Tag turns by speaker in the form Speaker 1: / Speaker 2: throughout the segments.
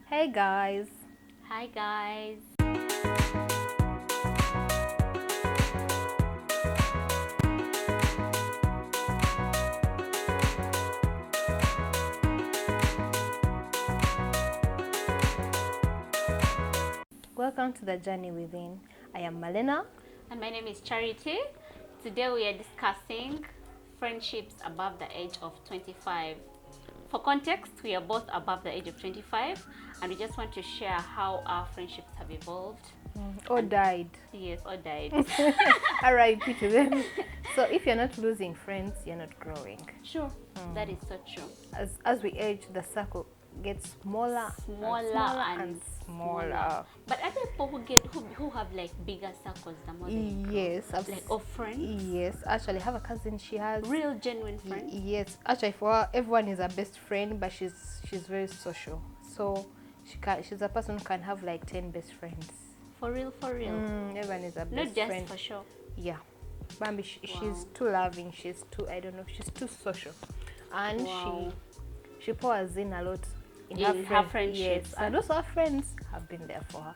Speaker 1: Hey guys,
Speaker 2: Hi guys.
Speaker 1: welcome to the Journey Within. I am Malena.
Speaker 2: And my name is Charity. Today we are discussing friendships above the age of 25. For context, we are both above the age of 25 and we just want to share how our friendships have evolved.
Speaker 1: Or died.
Speaker 2: Yes, or died.
Speaker 1: R.I.P. to them. So if you're not losing friends, you're not growing.
Speaker 2: Sure, that is so true.
Speaker 1: As we age, the circle gets smaller,
Speaker 2: Smaller.
Speaker 1: smaller.
Speaker 2: But are there people who have like bigger circles than more than
Speaker 1: Yes,
Speaker 2: like of friends?
Speaker 1: yes. Actually, I have a cousin. She has
Speaker 2: Real genuine friends?
Speaker 1: Yes, actually, for her, everyone is her best friend, but she's very social. So she's a person who can have like 10 best friends.
Speaker 2: For real, for real.
Speaker 1: Everyone is a best
Speaker 2: Not just
Speaker 1: friend.
Speaker 2: for sure.
Speaker 1: Yeah, Bambi, she's
Speaker 2: Wow.
Speaker 1: too loving. She's too, I don't know, she's too social, and
Speaker 2: Wow.
Speaker 1: she pours in a lot in
Speaker 2: her friendships.
Speaker 1: Yes, and also her friends have been there for her.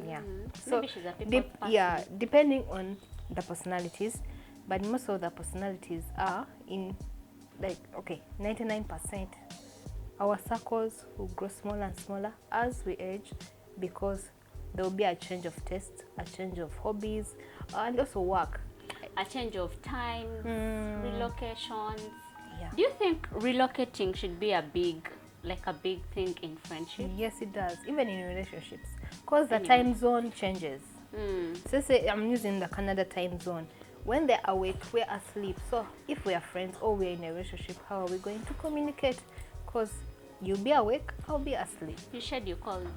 Speaker 1: Yeah, so
Speaker 2: Maybe she's a people person.
Speaker 1: yeah, depending on the personalities, but most of the personalities are in like 99%. Our circles will grow smaller and smaller as we age because there will be a change of taste, a change of hobbies, and also work.
Speaker 2: A change of times, relocations.
Speaker 1: Yeah.
Speaker 2: Do you think relocating should be a big thing in friendship?
Speaker 1: Yes, it does, even in relationships, because the
Speaker 2: Anyway.
Speaker 1: time zone changes.
Speaker 2: Mm.
Speaker 1: So say I'm using the Canada time zone. When they're awake, we're asleep. So if we are friends or we're in a relationship, how are we going to communicate? Because you'll be awake, I'll be asleep.
Speaker 2: You schedule calls.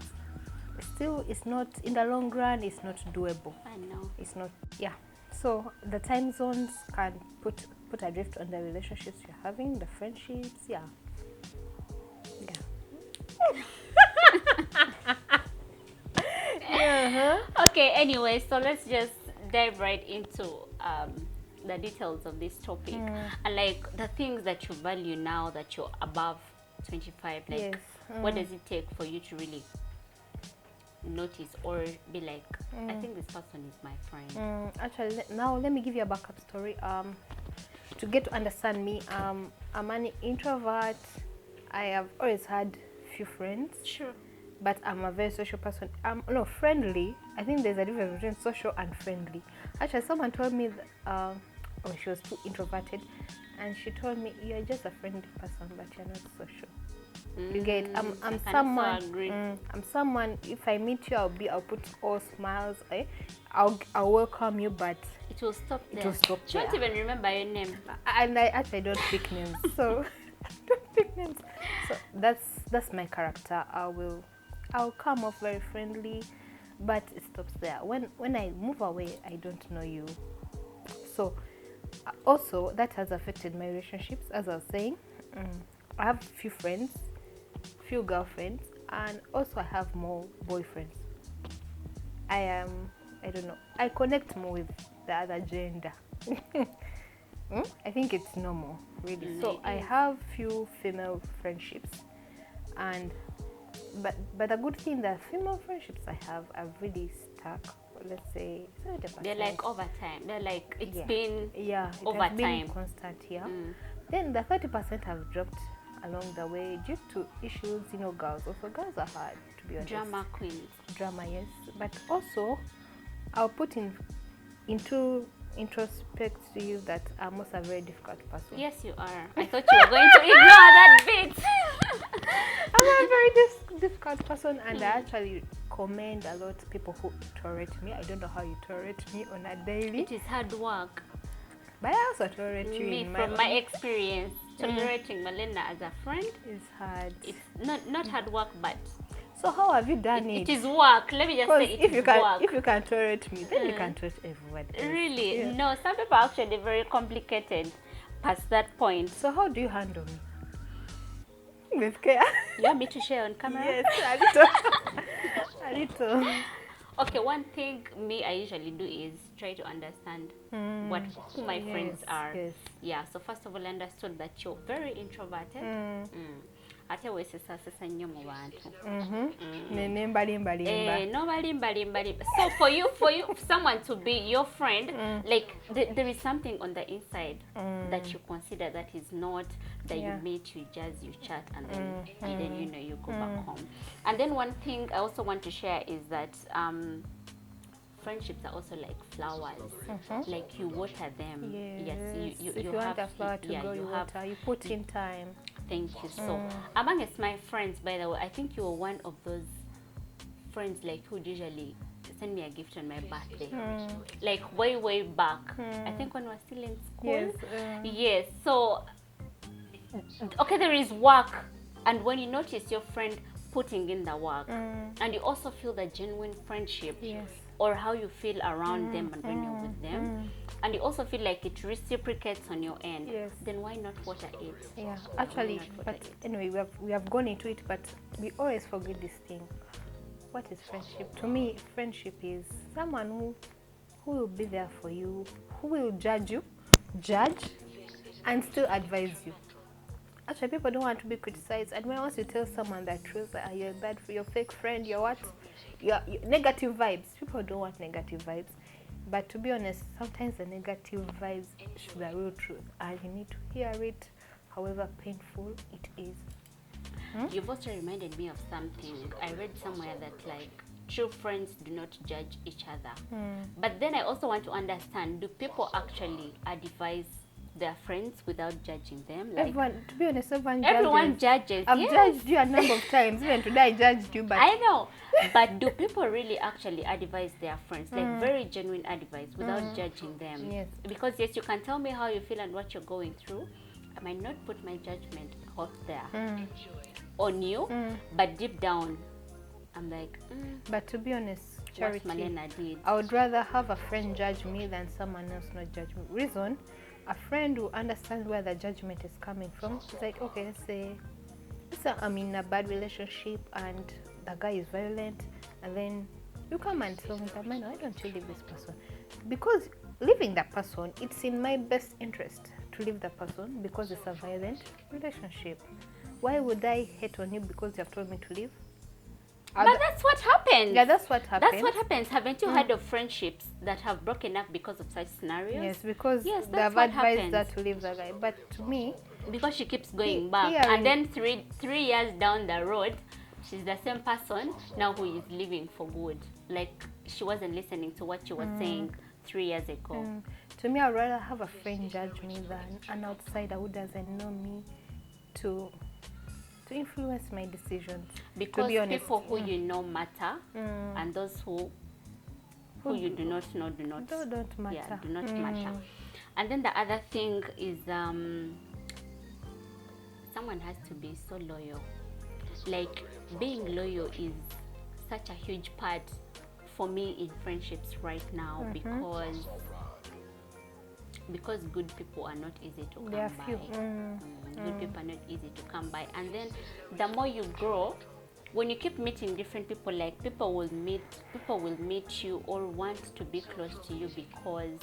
Speaker 1: Still, it's not, in the long run, it's not doable.
Speaker 2: I know.
Speaker 1: It's not, yeah. So the time zones can put adrift on the relationships you're having, the friendships, yeah.
Speaker 2: Okay, anyway, so let's just dive right into the details of this topic and like the things that you value now that you're above 25. Like,
Speaker 1: Yes.
Speaker 2: what does it take for you to really notice or be like, I think this person is my friend?
Speaker 1: Actually, now let me give you a backup story. To get to understand me, I'm an introvert. I have always had few friends,
Speaker 2: Sure.
Speaker 1: but I'm a very social person. No, friendly. I think there's a difference between social and friendly. Actually, someone told me she was too introverted, and she told me you're just a friendly person, but you're not social. You get? I'm
Speaker 2: I can
Speaker 1: someone.
Speaker 2: also agree.
Speaker 1: I'm someone. If I meet you, I'll put all smiles. I'll welcome you, but
Speaker 2: It will stop there.
Speaker 1: it will stop
Speaker 2: You don't
Speaker 1: there.
Speaker 2: even remember your name.
Speaker 1: And I actually don't pick names, so I don't pick names. So that's my character. I'll come off very friendly, but it stops there. When I move away, I don't know you. So also that has affected my relationships. As I was saying, I have few friends, few girlfriends, and also I have more boyfriends. I don't know, I connect more with the other gender. I think it's normal, really. So I have few female friendships, and but the good thing that female friendships I have are really stuck. Let's say 70%.
Speaker 2: They're like over time. They're like, it's been
Speaker 1: yeah, it
Speaker 2: over
Speaker 1: has been
Speaker 2: time.
Speaker 1: constant here. Then the 30% have dropped along the way due to issues. Girls are hard, to be honest.
Speaker 2: drama queens.
Speaker 1: Drama, yes, but also I'll put into introspect to you that I'm also a very difficult person.
Speaker 2: Yes, you are. I thought you were going to ignore that bit.
Speaker 1: I'm a very difficult person, and I actually commend a lot people who tolerate me. I don't know how you tolerate me on a daily,
Speaker 2: It is hard work.
Speaker 1: but I also tolerate you
Speaker 2: Me,
Speaker 1: in
Speaker 2: from my experience, tolerating Malena as a friend,
Speaker 1: It's hard.
Speaker 2: it's not hard work, but
Speaker 1: So how have you done it?
Speaker 2: it is work. Let me just
Speaker 1: Because
Speaker 2: say it
Speaker 1: if
Speaker 2: is
Speaker 1: you can
Speaker 2: work.
Speaker 1: if you can tolerate me, then you can tolerate everyone else.
Speaker 2: Really?
Speaker 1: Yeah.
Speaker 2: No, some people are actually very complicated past that point.
Speaker 1: So how do you handle me? With care.
Speaker 2: You want me to share on camera?
Speaker 1: Yes, a little. A little.
Speaker 2: Okay, one thing I usually do is try to understand who my friends
Speaker 1: Yes,
Speaker 2: are.
Speaker 1: yes.
Speaker 2: Yeah, so first of all, I understood that you're very introverted. ate weesesasesa nnyo mu bantu.
Speaker 1: No
Speaker 2: balimba. So for you someone to be your friend, like there is something on the inside that you consider that is not that you meet, you jazz, you chat, and then you know you go back home. And then one thing I also want to share is that friendships are also like flowers. Like you water them.
Speaker 1: Yes.
Speaker 2: You
Speaker 1: If you want a flower to grow, you water. You put in time.
Speaker 2: Thank you. So amongst my friends, by the way, I think you were one of those friends like who usually send me a gift on my birthday. Like way back. I think when we were still in school. Yes. So okay, there is work, and when you notice your friend putting in the work, and you also feel the genuine friendship, or how you feel around them and when you're with them, and you also feel like it reciprocates on your end, then why not water it?
Speaker 1: Yeah, actually, but anyway, we have gone into it, but we always forget this thing. What is friendship? To me, friendship is someone who will be there for you, who will judge, and still advise you. Actually, people don't want to be criticized, and when once you tell someone the truth, you're bad for your fake friend, you're what? You're negative vibes. People don't want negative vibes, but to be honest, sometimes the negative vibes should be the real truth, and you need to hear it, however painful it is.
Speaker 2: You've also reminded me of something. I read somewhere that like true friends do not judge each other. But then I also want to understand: do people actually advise their friends without judging them? Like
Speaker 1: Everyone, to be honest,
Speaker 2: everyone judges.
Speaker 1: I've judged you a number of times. Even today, I judged you. But
Speaker 2: I know. But do people really actually advise their friends, like very genuine advice, without judging them?
Speaker 1: Yes.
Speaker 2: Because yes, you can tell me how you feel and what you're going through. I might not put my judgment out there on you, but deep down, I'm like,
Speaker 1: But to be honest,
Speaker 2: what
Speaker 1: Charity,
Speaker 2: Malena did.
Speaker 1: I would rather have a friend judge me than someone else not judge me. Reason, a friend who understands where the judgment is coming from. It's like, okay, let's say I'm in a bad relationship and the guy is violent, and then you come and tell me that, man, why don't you leave this person? Because leaving that person, it's in my best interest to leave that person because it's a violent relationship. Why would I hate on you because you have told me to leave?
Speaker 2: But that's what happens.
Speaker 1: Yeah, that's what happens.
Speaker 2: That's what happens. Haven't you heard of friendships that have broken up because of such scenarios?
Speaker 1: Yes, because
Speaker 2: Yes,
Speaker 1: they
Speaker 2: that's
Speaker 1: have
Speaker 2: what
Speaker 1: advised
Speaker 2: happens.
Speaker 1: that to leave the guy. But to me,
Speaker 2: Because she keeps going back,
Speaker 1: hearing-
Speaker 2: and then three years down the road, she's the same person now who is leaving for good. Like she wasn't listening to what you were saying 3 years ago.
Speaker 1: to me, I'd rather have a friend judge me than an outsider who doesn't know me to influence my decisions.
Speaker 2: Because
Speaker 1: to be honest,
Speaker 2: people who you know matter, and those who you do not know do not
Speaker 1: don't matter.
Speaker 2: Yeah, do not matter. And then the other thing is someone has to be so loyal. Like being loyal is such a huge part for me in friendships right now, because good people are not easy to come
Speaker 1: There are
Speaker 2: by.
Speaker 1: few.
Speaker 2: Good people are not easy to come by. And then the more you grow, when you keep meeting different people, like people will meet you or want to be close to you because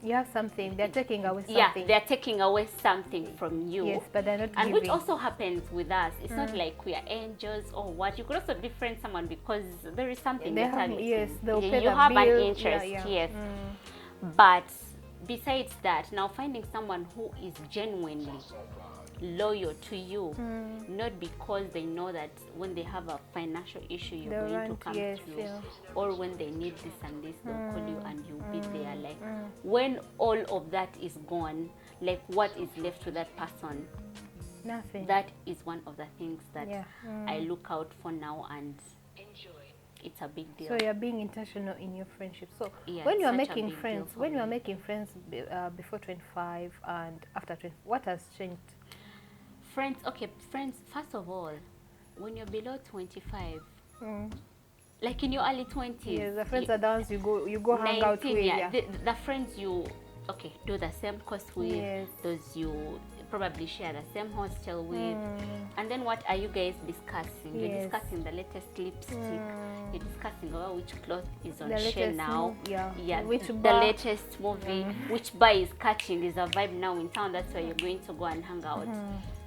Speaker 1: You have something. They're taking away something.
Speaker 2: yeah, they're taking away something from you.
Speaker 1: Yes, but they're not
Speaker 2: And
Speaker 1: giving.
Speaker 2: which also happens with us. It's not like we are angels or what. You could also befriend someone because there is something
Speaker 1: They
Speaker 2: you're
Speaker 1: have,
Speaker 2: targeting.
Speaker 1: yes, they'll
Speaker 2: you
Speaker 1: pay
Speaker 2: you
Speaker 1: the
Speaker 2: have an
Speaker 1: bill.
Speaker 2: interest,
Speaker 1: Yeah.
Speaker 2: yes. But besides that, now finding someone who is genuinely loyal to you, not because they know that when they have a financial issue you're
Speaker 1: They'll
Speaker 2: going to
Speaker 1: run,
Speaker 2: come
Speaker 1: yes,
Speaker 2: through,
Speaker 1: yeah.
Speaker 2: or when they need this and this, they'll call you and you'll be there. Like when all of that is gone, like what is left to that person?
Speaker 1: Nothing.
Speaker 2: That is one of the things that
Speaker 1: Yeah.
Speaker 2: I look out for now, and it's a big deal.
Speaker 1: So you're being intentional in your friendship. So
Speaker 2: Yeah,
Speaker 1: when
Speaker 2: it's
Speaker 1: you are
Speaker 2: such a
Speaker 1: making
Speaker 2: big deal
Speaker 1: friends,
Speaker 2: for
Speaker 1: when you are
Speaker 2: me.
Speaker 1: making friends before 25 and after 20, what has changed?
Speaker 2: Friends, okay, friends, first of all, when you're below 25, like in your early 20s,
Speaker 1: Yes, the friends are the ones you go hang out
Speaker 2: 19,
Speaker 1: with.
Speaker 2: yeah,
Speaker 1: Yeah.
Speaker 2: the friends you do the same course with,
Speaker 1: Yes.
Speaker 2: those you probably share the same hostel with. And then what are you guys discussing? You're
Speaker 1: Yes.
Speaker 2: discussing the latest lipstick. You're discussing about which cloth is on
Speaker 1: The
Speaker 2: share
Speaker 1: latest
Speaker 2: now.
Speaker 1: yeah. Which
Speaker 2: the
Speaker 1: bar.
Speaker 2: latest movie. Which bar is catching is a vibe now in town. That's where you're going to go and hang out.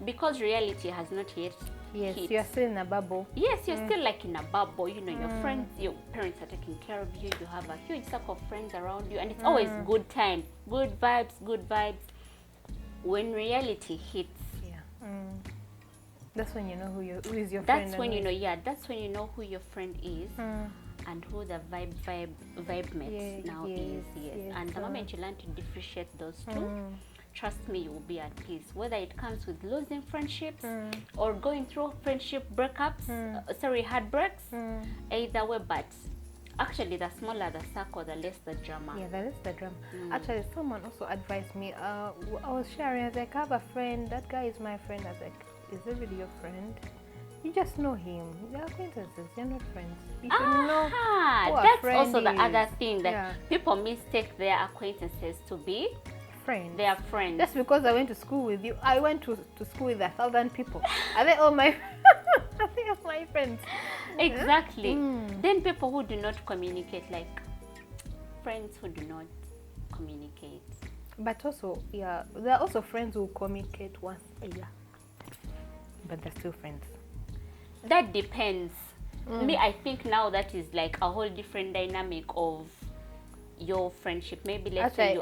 Speaker 2: Because reality has not yet
Speaker 1: Yes,
Speaker 2: hit.
Speaker 1: you're still in a bubble.
Speaker 2: Yes, you're still like in a bubble. You know, your friends, your parents are taking care of you. You have a huge circle of friends around you, and it's always good time, good vibes, good vibes. When reality hits,
Speaker 1: Yeah. That's when you know who is your friend.
Speaker 2: that's when
Speaker 1: and
Speaker 2: you
Speaker 1: who
Speaker 2: know.
Speaker 1: is-
Speaker 2: Yeah, that's when you know who your friend is and who the vibe mates
Speaker 1: Yeah,
Speaker 2: now
Speaker 1: yes,
Speaker 2: is. Yes,
Speaker 1: yes,
Speaker 2: and the moment you learn to differentiate those two. Trust me, you will be at peace. Whether it comes with losing friendships or going through friendship breakups, heartbreaks, either way. But actually, the smaller the circle, the less the drama.
Speaker 1: Yeah, that is the drum. Actually, someone also advised me. I was sharing. I was like, I have a friend. That guy is my friend. I was like, is he really your friend? You just know him. You're acquaintances. You're not friends. You should know who a
Speaker 2: That's
Speaker 1: friend
Speaker 2: also the
Speaker 1: is.
Speaker 2: other thing that
Speaker 1: Yeah.
Speaker 2: people mistake their acquaintances to be
Speaker 1: friends.
Speaker 2: their friends.
Speaker 1: Just because I went to school with you, I went to school with 1,000 people. Are they all my? Are they all my friends?
Speaker 2: Exactly. Then people who do not communicate, like friends who do not communicate.
Speaker 1: But also, yeah, there are also friends who communicate once a year, but they're still friends.
Speaker 2: That depends. Me, I think now that is like a whole different dynamic of your friendship. Maybe let's say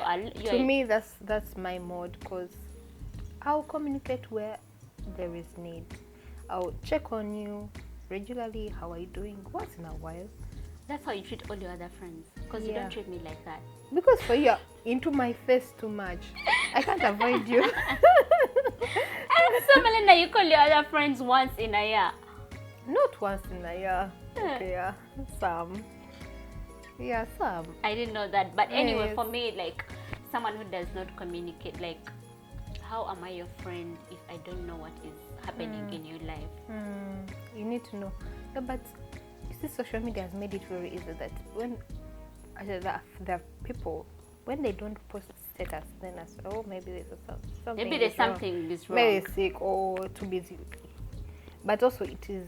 Speaker 1: To me, that's my mode, because I'll communicate where there is need. I'll check on you regularly. How are you doing? Once in a while.
Speaker 2: That's how you treat all your other friends, because you
Speaker 1: Yeah.
Speaker 2: don't treat me like that.
Speaker 1: Because for you, you're into my face too much. I can't avoid you.
Speaker 2: And so, Melinda, you call your other friends once in a year.
Speaker 1: Not once in a year. Okay, yeah. Some. Yeah, some.
Speaker 2: I didn't know that. But anyway,
Speaker 1: Yes.
Speaker 2: for me, like someone who does not communicate, like, how am I your friend if I don't know what is happening in your life?
Speaker 1: You need to know. Yeah, but you see, social media has made it very easy that when the people, when they don't post status, then I say, oh, maybe there's something.
Speaker 2: Maybe there's
Speaker 1: is wrong.
Speaker 2: something is wrong.
Speaker 1: Maybe sick or too busy. But also, it is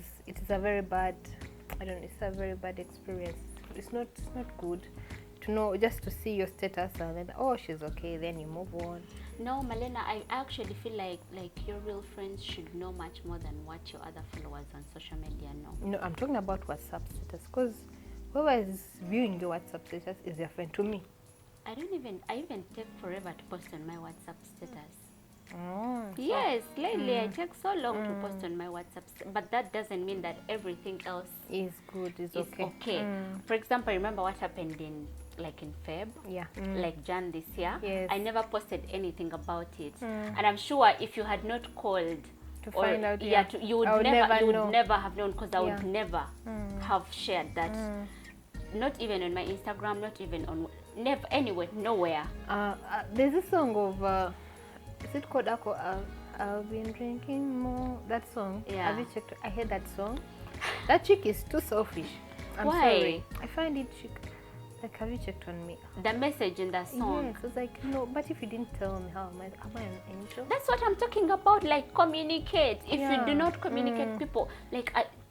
Speaker 1: a very bad. I don't know. It's a very bad experience. It's not good to know, just to see your status and then, oh, she's okay. Then you move on.
Speaker 2: No, Malena, I actually feel like your real friends should know much more than what your other followers on social media know.
Speaker 1: No, I'm talking about WhatsApp status, because whoever is viewing your WhatsApp status is your friend to me.
Speaker 2: I even take forever to post on my WhatsApp status.
Speaker 1: Oh,
Speaker 2: Yes, lately I take so long to post on my WhatsApp, but that doesn't mean that everything else
Speaker 1: is good. Is
Speaker 2: is
Speaker 1: okay.
Speaker 2: okay. For example, remember what happened in Feb?
Speaker 1: Yeah.
Speaker 2: Like Jan this year.
Speaker 1: Yes.
Speaker 2: I never posted anything about it, and I'm sure if you had not called
Speaker 1: To find out,
Speaker 2: you would
Speaker 1: I would
Speaker 2: never
Speaker 1: know.
Speaker 2: have known, because I would
Speaker 1: Yeah.
Speaker 2: never have shared that. Not even on my Instagram, not even on never anywhere, nowhere.
Speaker 1: There's a song of is it called Ako? I've been drinking more. That song.
Speaker 2: Yeah.
Speaker 1: Have you checked? I heard that song. That chick is too selfish. I'm
Speaker 2: Why?
Speaker 1: sorry. I find it chick. Like, have you checked on me?
Speaker 2: The message in the song.
Speaker 1: Yes. It's like, no, but if you didn't tell me, how am I an angel?
Speaker 2: That's what I'm talking about. Like, communicate. If you do
Speaker 1: Yeah.
Speaker 2: not communicate, people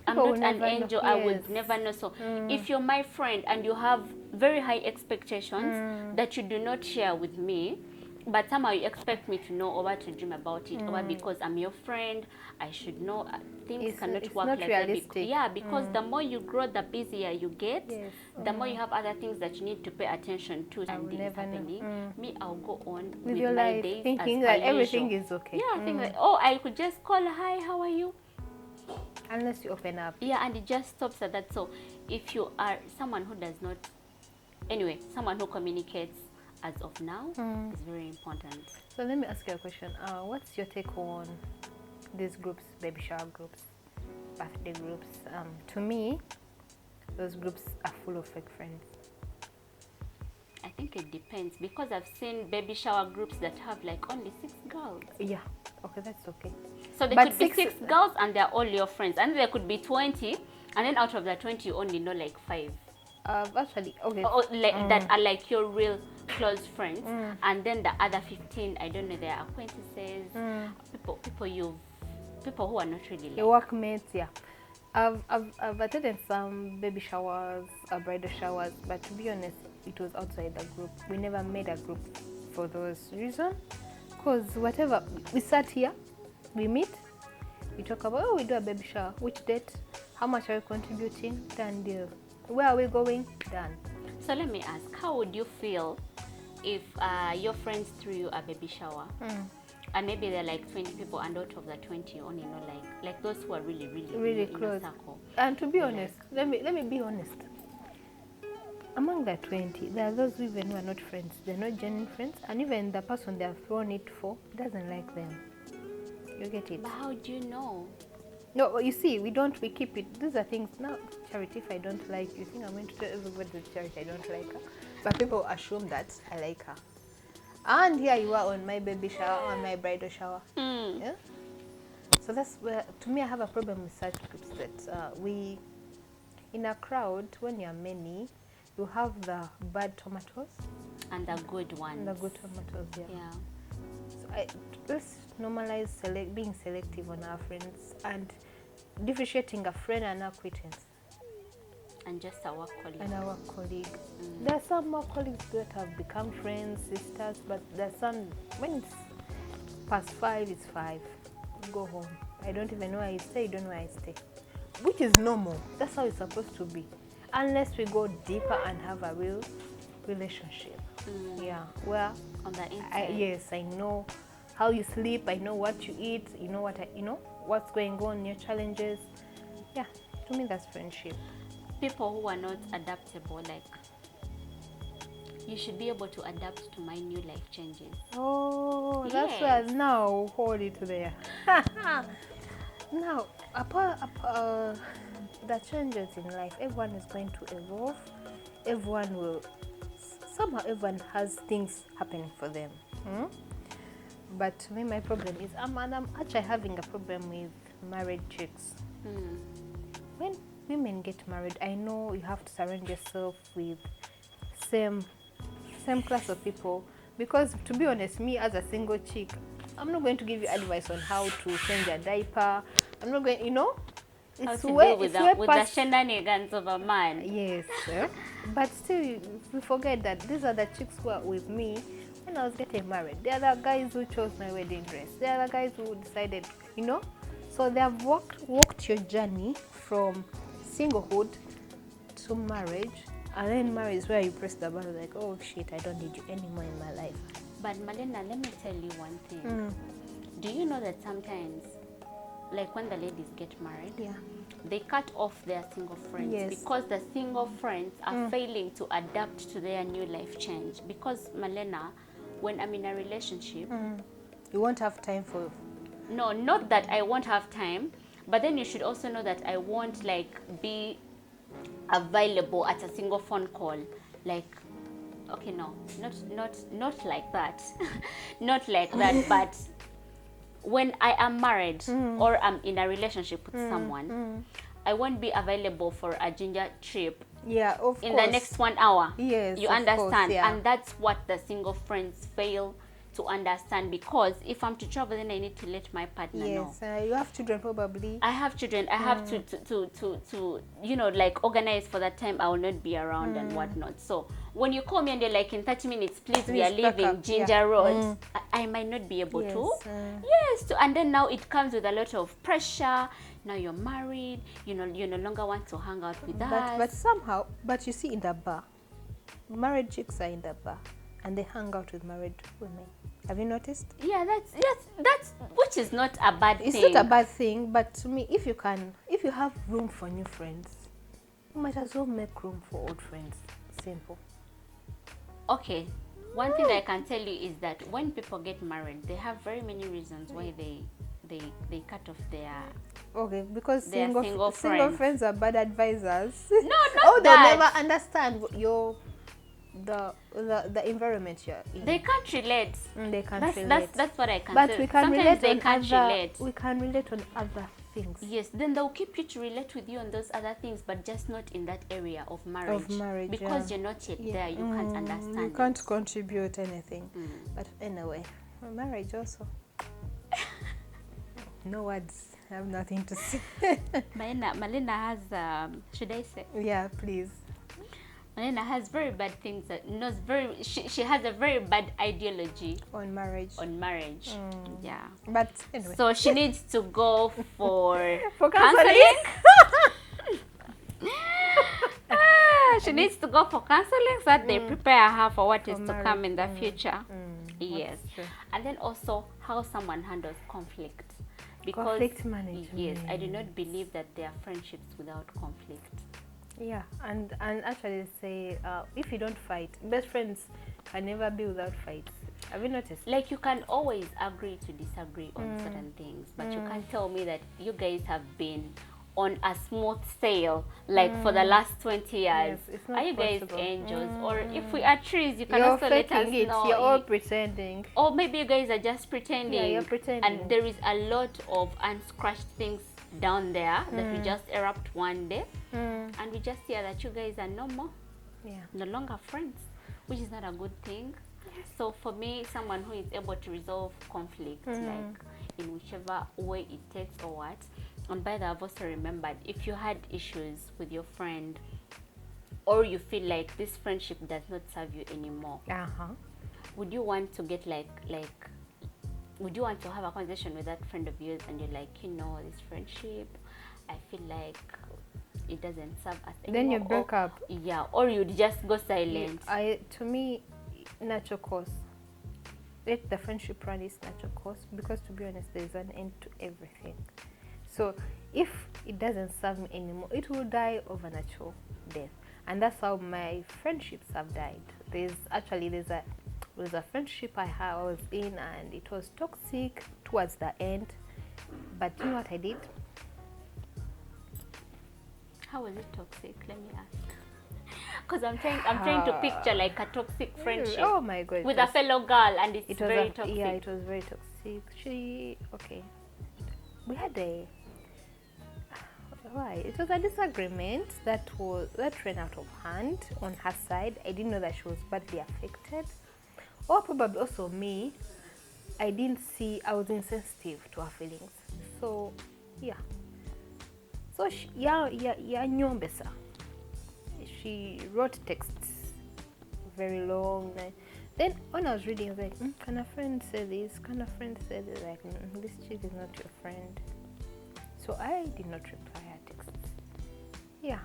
Speaker 2: I'm
Speaker 1: People will
Speaker 2: not an
Speaker 1: never know.
Speaker 2: angel. I would
Speaker 1: Yes.
Speaker 2: never know. So if you're my friend and you have very high expectations that you do not share with me, but somehow you expect me to know or to dream about it, or because I'm your friend, I should know. Things cannot
Speaker 1: it's
Speaker 2: work
Speaker 1: not
Speaker 2: like
Speaker 1: realistic.
Speaker 2: that. Yeah, because the more you grow, the busier you get.
Speaker 1: Yes.
Speaker 2: The more you have other things that you need to pay attention to, and things
Speaker 1: never know.
Speaker 2: happening. Me, I'll go on
Speaker 1: With
Speaker 2: with
Speaker 1: your
Speaker 2: my
Speaker 1: life,
Speaker 2: days
Speaker 1: thinking
Speaker 2: as
Speaker 1: that
Speaker 2: per
Speaker 1: everything
Speaker 2: usual.
Speaker 1: is okay.
Speaker 2: Yeah, I think like, oh, I could just call, hi, how are you?
Speaker 1: Unless you open up.
Speaker 2: Yeah, and it just stops at that. So if you are someone who does not, anyway, someone who communicates as of now is very important.
Speaker 1: So let me ask you a question. What's your take on these groups, baby shower groups, birthday groups? To me, those groups are full of fake friends.
Speaker 2: I think it depends, because I've seen baby shower groups that have like only 6 girls.
Speaker 1: Yeah. Okay, that's okay.
Speaker 2: So there
Speaker 1: But
Speaker 2: could be
Speaker 1: six-
Speaker 2: 6 girls and they're all your friends, and there could be 20, and then out of the 20 you only know like 5.
Speaker 1: Actually, okay.
Speaker 2: or like that are like your real close friends, and then the other 15, I don't know, they're acquaintances, people who are not really
Speaker 1: Your
Speaker 2: like.
Speaker 1: workmates, yeah. I've attended some baby showers, bridal showers, but to be honest, it was outside the group. We never made a group for those reasons. Because whatever, we sat here, we meet, we talk about, oh, we do a baby shower, which date, how much are we contributing, done deal. Where are we going, done.
Speaker 2: So let me ask, how would you feel if your friends threw you a baby shower? And maybe they're like 20 people, and out of the 20 you only know like those who are really
Speaker 1: Really
Speaker 2: in your
Speaker 1: close.
Speaker 2: circle.
Speaker 1: And to be honest, let me be honest. Among the 20, there are those even who are not friends. They're not genuine friends, and even the person they have thrown it for doesn't like them. You get it?
Speaker 2: But how do you know?
Speaker 1: No, you see, we keep it. These are things. Now, Charity, if I don't like you, think I'm going to tell everybody that Charity, I don't like her. But people assume that I like her. And here you are on my baby shower, on my bridal shower. Yeah? So that's where, to me, I have a problem with such groups that we, in a crowd, when you're many, you have the bad tomatoes
Speaker 2: And the good ones.
Speaker 1: and the good tomatoes, yeah.
Speaker 2: Yeah.
Speaker 1: So let's normalize being selective on our friends and differentiating a friend and acquaintance
Speaker 2: And just our colleague.
Speaker 1: and our colleague. There are some more colleagues that have become friends, sisters, but there's some, when it's past 5, it's 5. Go home. I don't even know where I stay, you don't know where I stay. Which is normal. That's how it's supposed to be. Unless we go deeper and have a real relationship. Yeah, where
Speaker 2: On the inside.
Speaker 1: yes, I know how you sleep, I know what you eat, you know what's going on, your challenges. Yeah, to me that's friendship.
Speaker 2: People who are not adaptable, like, you should be able to adapt to my new life changes.
Speaker 1: Oh, that's
Speaker 2: Yes.
Speaker 1: where now hold it there. Now, the changes in life, everyone is going to evolve. Everyone will somehow. Everyone has things happening for them. But to me, my problem is I'm actually having a problem with married chicks. When women get married, I know you have to surround yourself with same class of people, because to be honest, me as a single chick, I'm not going to give you advice on how to change a diaper. I'm not going,
Speaker 2: How
Speaker 1: it's
Speaker 2: to
Speaker 1: way,
Speaker 2: deal with
Speaker 1: it's way
Speaker 2: the
Speaker 1: past.
Speaker 2: shenanigans of a man.
Speaker 1: Yes, but still, we forget that these are the chicks who are with me when I was getting married. They are the guys who chose my wedding dress. They are the guys who decided, So they have walked your journey from singlehood to marriage, and then marriage is where you press the button like, oh shit, I don't need you anymore in my life.
Speaker 2: But Malena, let me tell you one thing. Do you know that sometimes, like when the ladies get married,
Speaker 1: Yeah.
Speaker 2: they cut off their single friends
Speaker 1: Yes.
Speaker 2: because the single friends are failing to adapt to their new life change. Because Malena, when I'm in a relationship,
Speaker 1: You won't have time for.
Speaker 2: no, not that I won't have time, but then you should also know that I won't be available at a single phone call. Like, okay, no, not like that, not like that. But when I am married or I'm in a relationship with someone, I won't be available for a ginger trip
Speaker 1: Yeah, of
Speaker 2: in
Speaker 1: course.
Speaker 2: the next 1 hour.
Speaker 1: Yes,
Speaker 2: You
Speaker 1: of
Speaker 2: understand?
Speaker 1: course, yeah.
Speaker 2: And that's what the single friends fail to understand, because if I'm to travel, then I need to let my partner know.
Speaker 1: Yes, you have children probably.
Speaker 2: I have children. I have to organize for that time I will not be around and whatnot. So when you call me and you're like, in 30 minutes, please, we are
Speaker 1: Please pack
Speaker 2: leaving
Speaker 1: up,
Speaker 2: Ginger
Speaker 1: yeah.
Speaker 2: Road, I might not be able
Speaker 1: Yes,
Speaker 2: to. Yes, and then now it comes with a lot of pressure. Now you're married, you no longer want to hang out with us.
Speaker 1: But somehow, you see in the bar, married chicks are in the bar and they hang out with married women. Have you noticed?
Speaker 2: Yeah, that's which is not a bad thing.
Speaker 1: It's not a bad thing, but to me, if you have room for new friends, you might as well make room for old friends. Simple.
Speaker 2: Okay, one thing I can tell you is that when people get married, they have very many reasons why they cut off their.
Speaker 1: Okay, because
Speaker 2: They are single friends.
Speaker 1: friends are bad advisors.
Speaker 2: No, not
Speaker 1: Oh, they'll
Speaker 2: that.
Speaker 1: never understand the environment you're in.
Speaker 2: They can't relate.
Speaker 1: They can't
Speaker 2: That's
Speaker 1: relate.
Speaker 2: that's what I can
Speaker 1: But
Speaker 2: say.
Speaker 1: we can
Speaker 2: Sometimes
Speaker 1: relate
Speaker 2: they
Speaker 1: on
Speaker 2: can't
Speaker 1: other.
Speaker 2: relate.
Speaker 1: We can relate on other things.
Speaker 2: Yes, then they'll keep you to relate with you on those other things, but just not in that area of marriage.
Speaker 1: Of marriage,
Speaker 2: because
Speaker 1: yeah.
Speaker 2: you're not yet
Speaker 1: Yeah.
Speaker 2: there, you can't understand.
Speaker 1: You can't contribute anything.
Speaker 2: Mm.
Speaker 1: But anyway, for marriage also. No words. I have nothing to say.
Speaker 2: Malena has, should I say?
Speaker 1: Yeah, please.
Speaker 2: Malena has very bad things that knows very. She has a very bad ideology
Speaker 1: On marriage.
Speaker 2: on marriage. Yeah.
Speaker 1: But anyway.
Speaker 2: So she needs to go for
Speaker 1: For
Speaker 2: counseling. She needs to go for counseling so that they prepare her for what is to come in the future. Yes.
Speaker 1: True.
Speaker 2: And then also how someone handles conflict. Because
Speaker 1: Conflict management.
Speaker 2: yes, I do not believe that there are friendships without conflict.
Speaker 1: Yeah, and actually say if you don't fight, best friends can never be without fights. Have you noticed?
Speaker 2: Like you can always agree to disagree on certain things, but you can't tell me that you guys have been on a smooth sail like for the last 20 years.
Speaker 1: Yes, it's not
Speaker 2: are you guys
Speaker 1: possible.
Speaker 2: angels? Or if we are trees, you can
Speaker 1: You're
Speaker 2: also let us
Speaker 1: faking it.
Speaker 2: know.
Speaker 1: You're all pretending.
Speaker 2: Or maybe you guys are just pretending.
Speaker 1: Yeah, you're pretending.
Speaker 2: And there is a lot of unscratched things down there that will just erupt one day. And we just hear that you guys are no more,
Speaker 1: Yeah.
Speaker 2: no longer friends, which is not a good thing. So for me, someone who is able to resolve conflict, like in whichever way it takes or what. And by the way, I've also remembered, if you had issues with your friend, or you feel like this friendship does not serve you anymore, would you want to get would you want to have a conversation with that friend of yours and you're like, this friendship, I feel like it doesn't serve us anymore.
Speaker 1: Then you break up.
Speaker 2: Yeah, or you'd just go silent.
Speaker 1: To me, natural course. Let the friendship run its natural course, because to be honest, there's an end to everything. So if it doesn't serve me anymore, it will die of a natural death. And that's how my friendships have died. There's a friendship I was in, and it was toxic towards the end. But you know what I did?
Speaker 2: How was it toxic? Let me ask. Because I'm trying to picture like a toxic friendship.
Speaker 1: Oh my God!
Speaker 2: With a fellow girl, and it's very toxic.
Speaker 1: Yeah, it was very toxic. We had it was a disagreement that ran out of hand on her side. I didn't know that she was badly affected, or probably also me. I was insensitive to her feelings. So yeah. So nyombesa. She wrote texts very long. Then when I was reading, I was like, can a friend say this? Can a friend say this? Like, this chick is not your friend. So I did not reply her texts. Yeah.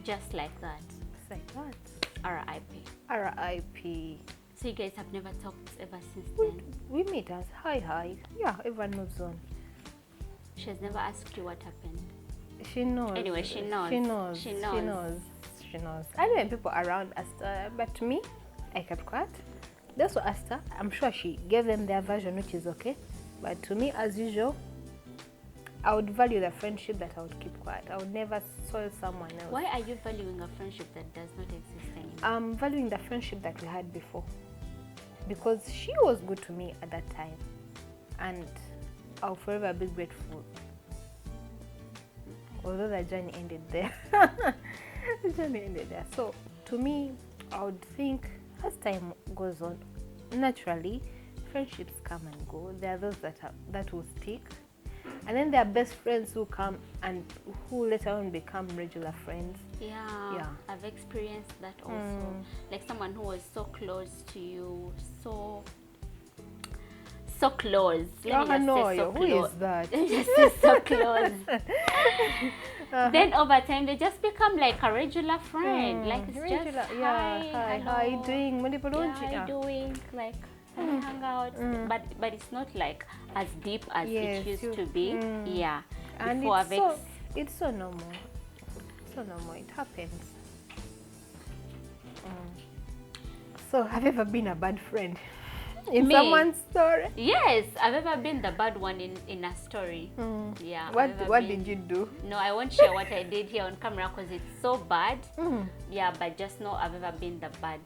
Speaker 2: Just like that.
Speaker 1: It's like that.
Speaker 2: R.I.P.
Speaker 1: R.I.P.
Speaker 2: So you guys have never talked ever since then?
Speaker 1: We meet us. Hi. Yeah, everyone moves on.
Speaker 2: She has never asked you what happened?
Speaker 1: She knows.
Speaker 2: Anyway, she knows.
Speaker 1: She knows. I know people around Asta, but to me, I kept quiet. That's what Asta, I'm sure she gave them their version, which is okay. But to me, as usual, I would value the friendship that I would keep quiet. I would never soil someone else.
Speaker 2: Why are you valuing a friendship that does not exist anymore?
Speaker 1: I'm valuing the friendship that we had before. Because she was good to me at that time. And I'll forever be grateful. Although the journey ended there. So to me, I would think as time goes on, naturally, friendships come and go. There are those that will stick. And then there are best friends who come and who later on become regular friends.
Speaker 2: Yeah. I've experienced that also. Like someone who was so close to you, so close. Let me just say so
Speaker 1: who
Speaker 2: close.
Speaker 1: is that?
Speaker 2: Just say so close. Then over time they just become like a regular friend. Like it's
Speaker 1: Regular,
Speaker 2: just
Speaker 1: hi, how are you doing?
Speaker 2: How you doing? Like hang out. But it's not like as deep as it used to be. Yeah.
Speaker 1: And
Speaker 2: Before
Speaker 1: it's so normal. So normal. It happens. So have you ever been a bad friend in
Speaker 2: Me?
Speaker 1: someone's story?
Speaker 2: Yes, I've ever been the bad one in a story. Yeah.
Speaker 1: What did you do?
Speaker 2: No, I won't share what I did here on camera because it's so bad. Yeah, but just know I've ever been the bad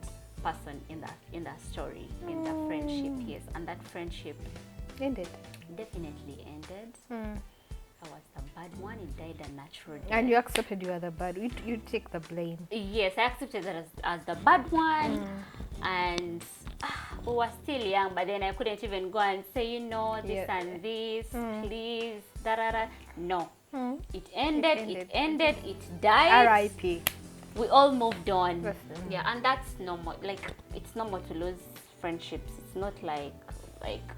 Speaker 2: person in the story, in the friendship. Yes, and that friendship
Speaker 1: Ended.
Speaker 2: definitely ended. I was the bad one. It died a natural death.
Speaker 1: And you accepted you are the bad. You take the blame.
Speaker 2: Yes, I accepted that as the bad one. And we were still young, but then I couldn't even go and say, this and this, please, da-da-da. No. It ended, it died.
Speaker 1: R.I.P.
Speaker 2: We all moved on.
Speaker 1: Listen.
Speaker 2: Yeah, and that's normal. Like, it's normal to lose friendships. It's not like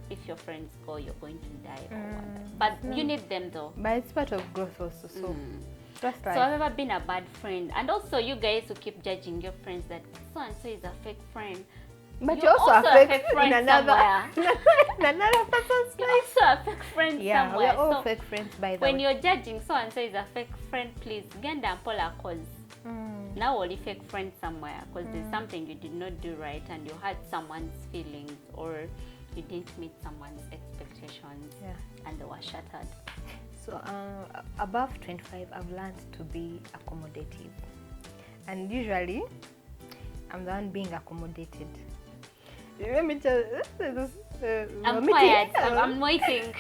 Speaker 2: if your friends go, you're going to die or what. But you need them though.
Speaker 1: But it's part of growth also. So that's
Speaker 2: So I've ever been a bad friend. And also you guys who keep judging your friends that so and so is a fake friend.
Speaker 1: But
Speaker 2: You're
Speaker 1: you also
Speaker 2: also
Speaker 1: a
Speaker 2: a
Speaker 1: fake
Speaker 2: fake
Speaker 1: friend
Speaker 2: friend
Speaker 1: in another
Speaker 2: somewhere.
Speaker 1: in another person's
Speaker 2: You're
Speaker 1: life.
Speaker 2: also a fake friend
Speaker 1: Yeah,
Speaker 2: somewhere.
Speaker 1: we're all
Speaker 2: So
Speaker 1: fake friends by the
Speaker 2: when
Speaker 1: way.
Speaker 2: you're judging so and so is a fake friend, please genda and pull a cause. Now only fake friend somewhere because there's something you did not do right and you hurt someone's feelings or you didn't meet someone's expectations and they were shattered.
Speaker 1: So above 25, I've learned to be accommodative, and usually I'm the one being accommodated. Let me tell you,
Speaker 2: I'm quiet. I'm waiting.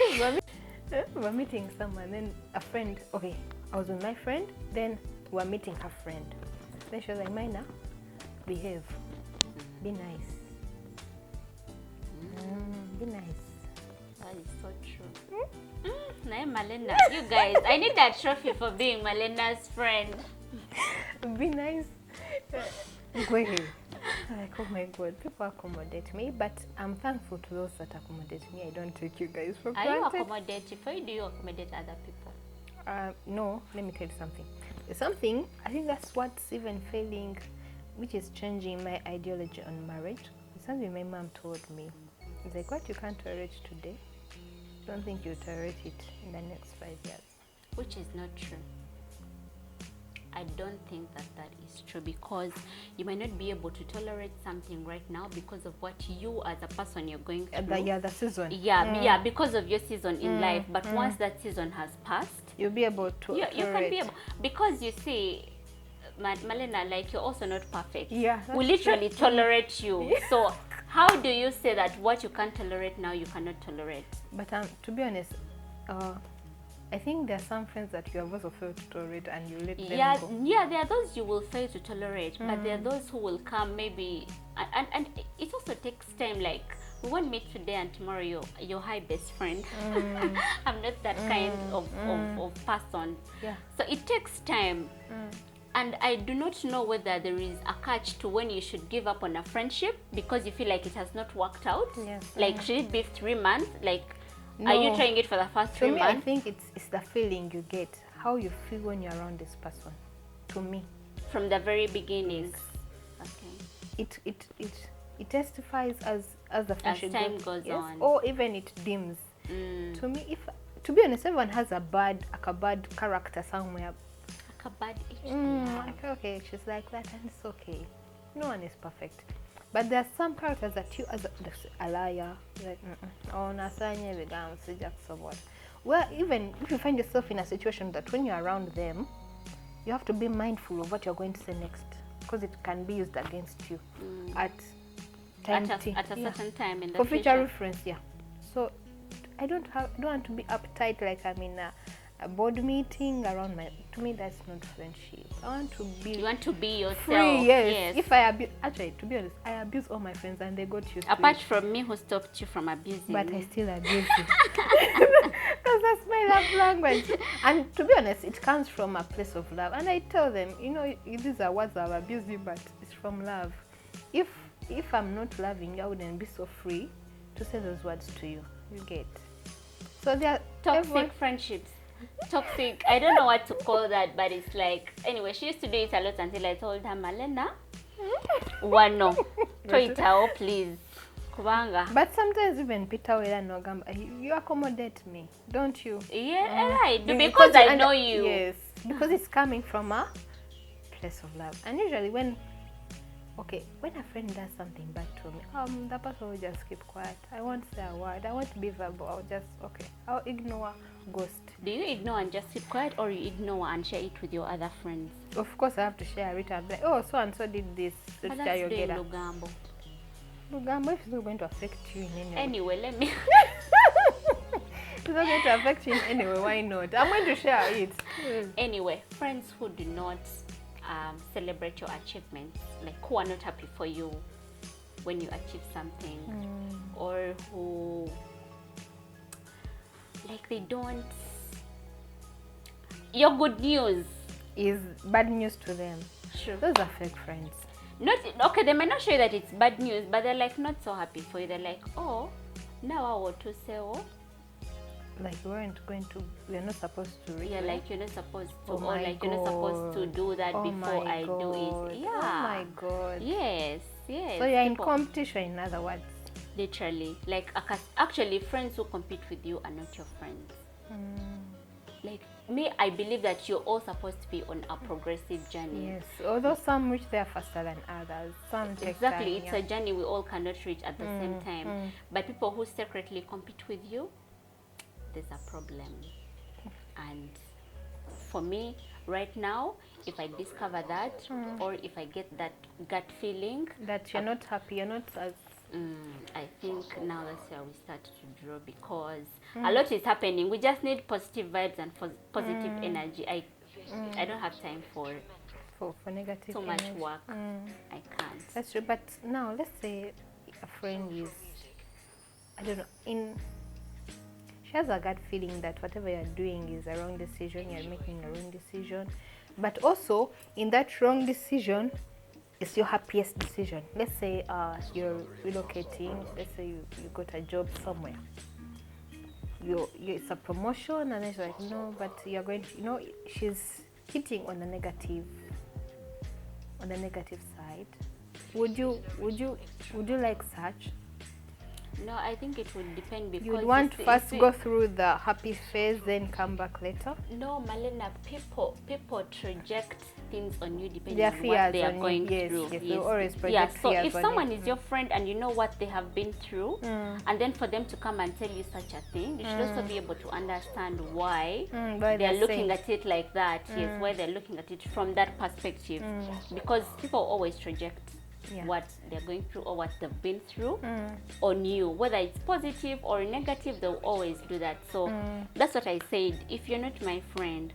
Speaker 1: we're meeting someone, then a friend. Okay, I was with my friend, then we're meeting her friend. Then she was like, Mina, behave, be nice. Be nice.
Speaker 2: That is so true. Nae Malena, you guys, I need that trophy for being Malena's friend.
Speaker 1: Be nice. Go ahead. Like, oh my God, people accommodate me, but I'm thankful to those that accommodate me. I don't take you guys for
Speaker 2: Are you
Speaker 1: granted.
Speaker 2: accommodative? Why do you accommodate other people?
Speaker 1: No, let me tell you something. There's something, I think that's what's even failing, which is changing my ideology on marriage. It's something my mom told me. It's like, what you can't tolerate today, don't think you'll tolerate it in the next 5 years.
Speaker 2: Which is not true. I don't think that is true because you might not be able to tolerate something right now because of what you as a person you're going through.
Speaker 1: The season.
Speaker 2: Yeah, because of your season in life. But once that season has passed,
Speaker 1: you'll be able to
Speaker 2: you can be able, because you see, Malena, like, you're also not perfect.
Speaker 1: Yeah,
Speaker 2: we literally tolerate you. So how do you say that what you can't tolerate now you cannot tolerate?
Speaker 1: But to be honest, I think there are some friends that you have also failed to tolerate and you let them go.
Speaker 2: Yeah, there are those you will fail to tolerate, but there are those who will come maybe, and it also takes time. Like, we won't meet today and tomorrow you're hi best friend. I'm not that kind of person.
Speaker 1: Yeah.
Speaker 2: So it takes time. And I do not know whether there is a catch to when you should give up on a friendship because you feel like it has not worked out.
Speaker 1: Yes.
Speaker 2: Like, should it be 3 months? Like,
Speaker 1: No.
Speaker 2: are you trying it for the first 3
Speaker 1: To me,
Speaker 2: months?
Speaker 1: I think it's the feeling you get, how you feel when you're around this person. To me,
Speaker 2: From the very beginning. Okay.
Speaker 1: it testifies as the friendship
Speaker 2: time goes on.
Speaker 1: or even it dims. To me, to be honest, everyone has a bad character somewhere.
Speaker 2: Like a bad itch.
Speaker 1: Like, okay, she's like that, and it's okay. No one is perfect. But there are some characters that you, as a liar, like, well, even if you find yourself in a situation that when you're around them, you have to be mindful of what you're going to say next, because it can be used against you at
Speaker 2: a certain time in the
Speaker 1: for
Speaker 2: future.
Speaker 1: future reference. Yeah. So I don't want to be uptight like I'm in a board meeting around my. To me, that's not friendship. I want to be.
Speaker 2: You want to be yourself.
Speaker 1: Free, yes. If I abuse, actually, to be honest, I abuse all my friends and they got used to
Speaker 2: Apart
Speaker 1: it.
Speaker 2: from me, who stopped you from abusing
Speaker 1: But
Speaker 2: me.
Speaker 1: I still abuse it. Because that's my love language. And to be honest, it comes from a place of love. And I tell them, these are words I've abused you, but it's from love. If I'm not loving you, I wouldn't be so free to say those words to you. You get. So they are
Speaker 2: Toxic friendships. Toxic, I don't know what to call that, but it's like, anyway, she used to do it a lot until I told her, Malena, wano, toitao, please. Kubanga.
Speaker 1: But sometimes even Peter Wela Nogamba, you accommodate me, don't you?
Speaker 2: Yeah, I do, because I know you.
Speaker 1: Yes, because it's coming from a place of love. And usually when a friend does something bad to me, the person will just keep quiet. I won't say a word. I won't be verbal. I'll ignore, ghost.
Speaker 2: Do you ignore and just keep quiet, or you ignore and share it with your other friends?
Speaker 1: Of course, I have to share it. I'm like, oh, so and so did this.
Speaker 2: But that's doing Lugambo.
Speaker 1: Lugambo, if it's not going to affect you in any way.
Speaker 2: Anyway, let me.
Speaker 1: It's not going to affect you in any way. Why not? I'm going to share it.
Speaker 2: Anyway, friends who do not celebrate your achievements, like who are not happy for you when you achieve something, or who like they don't, your good news
Speaker 1: Is bad news to them.
Speaker 2: sure
Speaker 1: Those are fake friends.
Speaker 2: not okay, they might not show you that it's bad news, but they're like not so happy for you. They're like, oh, now I want to say, oh
Speaker 1: Like we're not supposed to reach.
Speaker 2: yeah, like you're not supposed to,
Speaker 1: Oh
Speaker 2: or
Speaker 1: my
Speaker 2: like you're not supposed to
Speaker 1: God.
Speaker 2: do that
Speaker 1: Oh
Speaker 2: before
Speaker 1: my
Speaker 2: I do
Speaker 1: God.
Speaker 2: it. Yeah.
Speaker 1: Oh my God.
Speaker 2: Yes, yes.
Speaker 1: So you're in
Speaker 2: People-
Speaker 1: competition, in other words.
Speaker 2: literally, like actually friends who compete with you are not your friends. Like me, I believe that you're all supposed to be on a progressive journey.
Speaker 1: Yes. Although some reach there faster than others. Some take
Speaker 2: Exactly,
Speaker 1: time,
Speaker 2: it's a journey we all cannot reach at the same time. But people who secretly compete with you, there's a problem. And for me, right now, if I discover that, or if I get that gut feeling,
Speaker 1: that you're not happy, you're not as
Speaker 2: I think now that's where we start to draw, because a lot is happening. We just need positive vibes and positive energy. I don't have time for
Speaker 1: for negative
Speaker 2: so much
Speaker 1: energy.
Speaker 2: work. I can't.
Speaker 1: That's true. But now let's say a friend is, I don't know, she has a gut feeling that whatever you're doing is a wrong decision, you're making a wrong decision. But also in that wrong decision, it's your happiest decision. Let's say you're relocating, let's say you got a job somewhere. It's a promotion, and then she's like, no, but you're going to, she's hitting on the negative side. Would you like such?
Speaker 2: No, I think it would depend, because
Speaker 1: You would want to
Speaker 2: you
Speaker 1: first
Speaker 2: see-
Speaker 1: go through the happy phase, then come back later.
Speaker 2: No, Malena, people project things on you depending
Speaker 1: Their
Speaker 2: on what
Speaker 1: fears
Speaker 2: they are
Speaker 1: on you.
Speaker 2: going
Speaker 1: Yes,
Speaker 2: through.
Speaker 1: yes, they always
Speaker 2: Yeah,
Speaker 1: project
Speaker 2: so
Speaker 1: fears
Speaker 2: if
Speaker 1: on
Speaker 2: someone
Speaker 1: you.
Speaker 2: is your friend and you know what they have been through, and then for them to come and tell you such a thing, you should also be able to understand why
Speaker 1: Why
Speaker 2: they're looking
Speaker 1: saying-
Speaker 2: at it like that. Yes, why they're looking at it from that perspective, because people always project
Speaker 1: Yeah.
Speaker 2: what they're going through or what they've been through on you, whether it's positive or negative. They'll always do that. So that's what I said. If you're not my friend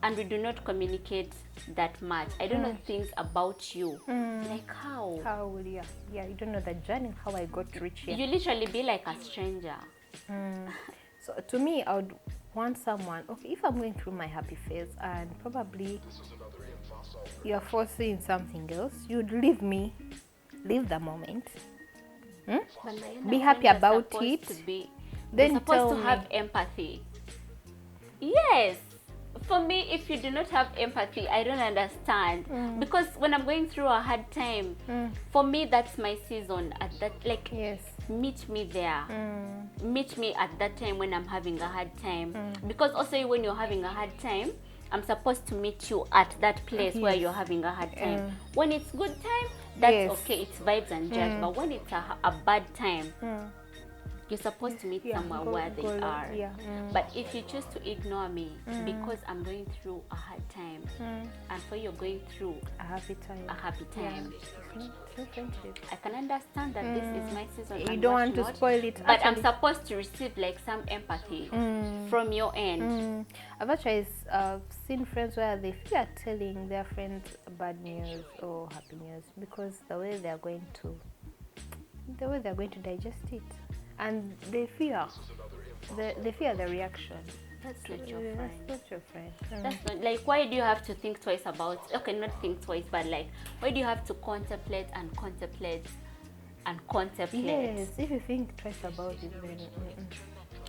Speaker 2: and we do not communicate that much, I don't know things about you, like how
Speaker 1: How will you? Yeah, you don't know the journey, how I got to reach here.
Speaker 2: you literally be like a stranger.
Speaker 1: So to me, I would want someone. Okay, if I'm going through my happy phase and probably you're forcing something else, you'd leave the moment.
Speaker 2: But Mayana,
Speaker 1: Be happy
Speaker 2: friends are
Speaker 1: about
Speaker 2: supposed
Speaker 1: it,
Speaker 2: to be-
Speaker 1: then
Speaker 2: you're supposed
Speaker 1: tell
Speaker 2: to
Speaker 1: me.
Speaker 2: have empathy. Yes. For me, if you do not have empathy, I don't understand. Because when I'm going through a hard time, for me, that's my season. At that, like,
Speaker 1: Yes.
Speaker 2: meet me there. Meet me at that time when I'm having a hard time. Because also when you're having a hard time, I'm supposed to meet you at that place where
Speaker 1: Yes.
Speaker 2: you're having a hard time. When it's good time, that's
Speaker 1: Yes.
Speaker 2: okay. It's vibes and jazz. But when it's a bad time, you're supposed to meet
Speaker 1: Yeah,
Speaker 2: somewhere
Speaker 1: go-
Speaker 2: where they
Speaker 1: go-
Speaker 2: are.
Speaker 1: yeah.
Speaker 2: But if you choose to ignore me because I'm going through a hard time, and for you're going through
Speaker 1: A happy time.
Speaker 2: a happy time,
Speaker 1: It's not friendship.
Speaker 2: I can understand that this is my season.
Speaker 1: You
Speaker 2: and
Speaker 1: don't want to
Speaker 2: whatnot,
Speaker 1: spoil it.
Speaker 2: but I'm
Speaker 1: Actually-
Speaker 2: supposed to receive like some empathy from your end.
Speaker 1: I've actually seen friends where they fear telling their friends bad news or happy news because the way they're going to digest it, and they fear the reaction.
Speaker 2: That's not your
Speaker 1: That's
Speaker 2: friend.
Speaker 1: not your friend.
Speaker 2: That's not like, why do you have to think twice about? Okay, not think twice, but like, why do you have to contemplate and contemplate and contemplate?
Speaker 1: Yes, if you think twice about it, then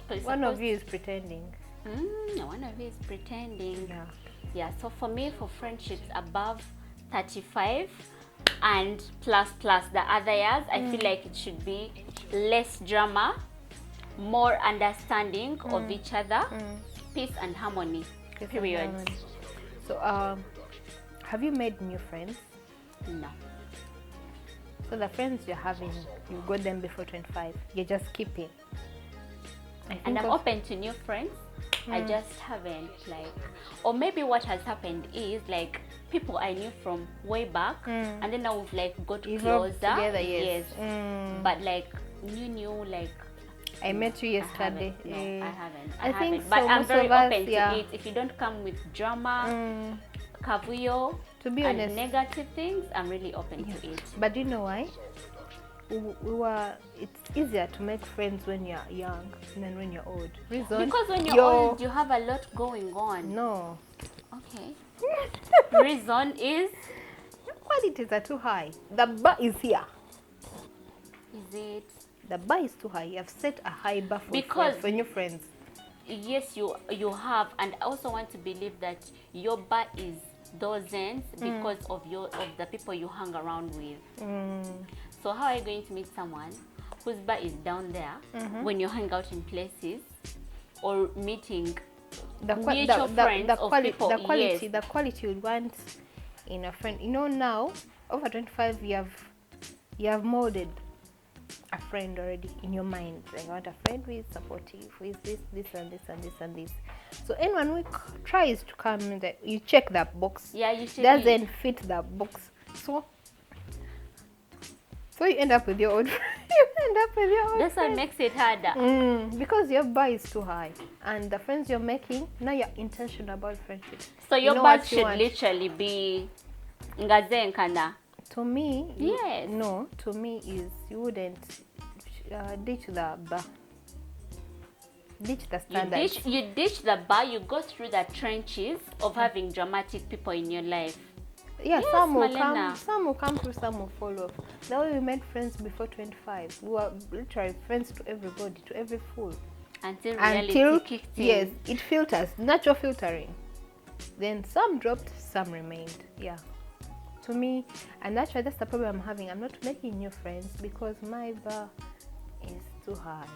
Speaker 2: So it's
Speaker 1: one of
Speaker 2: supposed-
Speaker 1: you is pretending.
Speaker 2: One of you is pretending.
Speaker 1: Yeah.
Speaker 2: Yeah, so for me, for friendships above 35 and plus the other years, I feel like it should be less drama, more understanding of each other, peace and harmony. Period.
Speaker 1: So, have you made new friends?
Speaker 2: No.
Speaker 1: So the friends you're having, you got them before 25. You're just keeping.
Speaker 2: And I'm open to new friends. I just haven't or maybe what has happened is like people I knew from way back, and then now we've like got
Speaker 1: Evolved
Speaker 2: closer
Speaker 1: together. Yes.
Speaker 2: but like new like
Speaker 1: I met you yesterday.
Speaker 2: No, I haven't.
Speaker 1: I think
Speaker 2: haven't. But
Speaker 1: so,
Speaker 2: I'm
Speaker 1: most
Speaker 2: very
Speaker 1: of us,
Speaker 2: open
Speaker 1: yeah.
Speaker 2: to it. If you don't come with drama, kavuyo,
Speaker 1: To be
Speaker 2: and
Speaker 1: honest,
Speaker 2: negative things, I'm really open to it.
Speaker 1: but you know why? It's easier to make friends when you're young than when you're old. Reason?
Speaker 2: Because when you're old, you have a lot going on.
Speaker 1: No.
Speaker 2: Okay. Reason is?
Speaker 1: Qualities are too high. The bar is here.
Speaker 2: Is it?
Speaker 1: The bar is too high. You have set a high bar for new friends.
Speaker 2: Yes, you have, and I also want to believe that your bar is those ends because of the people you hang around with. So how are you going to meet someone whose bar is down there when you hang out in places or meeting mutual friends of people?
Speaker 1: The quality you want in a friend. You know, now over 25, you have molded a friend already in your mind. Like, I want a friend who is supportive, who is this and this and this and this. So anyone who tries to come in, you check that box.
Speaker 2: Yeah, you should.
Speaker 1: Doesn't fit that box. So you end up with your own.
Speaker 2: That's what makes it harder.
Speaker 1: Because your bar is too high, and the friends you're making now, you're intentional about friendship.
Speaker 2: So your bar should literally be ngazenkana.
Speaker 1: To me,
Speaker 2: yes.
Speaker 1: No. To me, is you wouldn't ditch the bar. Ditch the standards.
Speaker 2: You ditch the bar. You go through the trenches of having dramatic people in your life.
Speaker 1: Yeah,
Speaker 2: yes,
Speaker 1: some will come through, some will fall off. The way we made friends before 25, we were literally friends to everybody, to every fool.
Speaker 2: Until reality kicked in.
Speaker 1: Yes, it filters, natural filtering. Then some dropped, some remained. Yeah. To me, and that's the problem I'm having. I'm not making new friends because my bar is too high.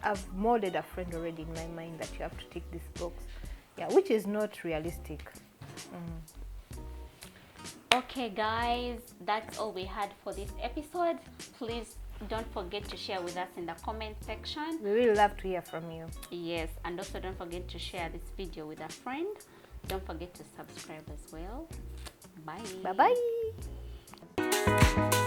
Speaker 1: I've molded a friend already in my mind that you have to tick this box. Yeah, which is not realistic.
Speaker 2: Okay guys, that's all we had for this episode. Please don't forget to share with us in the comment section.
Speaker 1: We really love to hear from you.
Speaker 2: Yes, and also don't forget to share this video with a friend. Don't forget to subscribe as well. Bye.
Speaker 1: Bye bye.